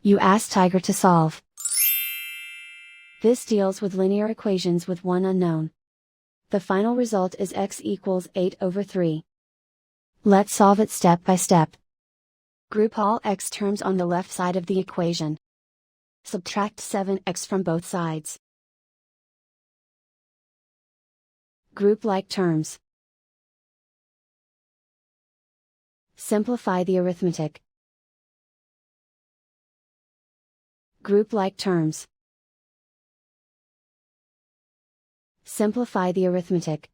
You ask Tiger to solve. This deals with linear equations with one unknown. The final result is x equals 8/3. Let's solve it step by step. Group all x terms on the left side of the equation. Subtract 7x from both sides. Group like terms. Simplify the arithmetic. Group like terms. Simplify the arithmetic.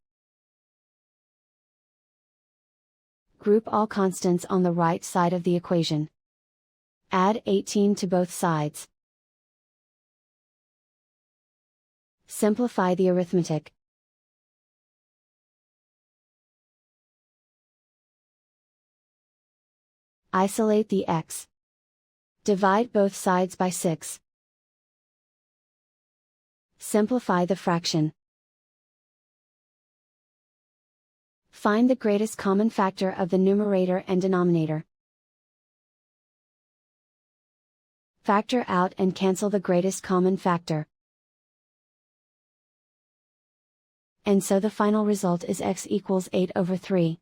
Group all constants on the right side of the equation. Add 18 to both sides. Simplify the arithmetic. Isolate the x. Divide both sides by 6. Simplify the fraction. Find the greatest common factor of the numerator and denominator. Factor out and cancel the greatest common factor. And so the final result is x equals 8/3.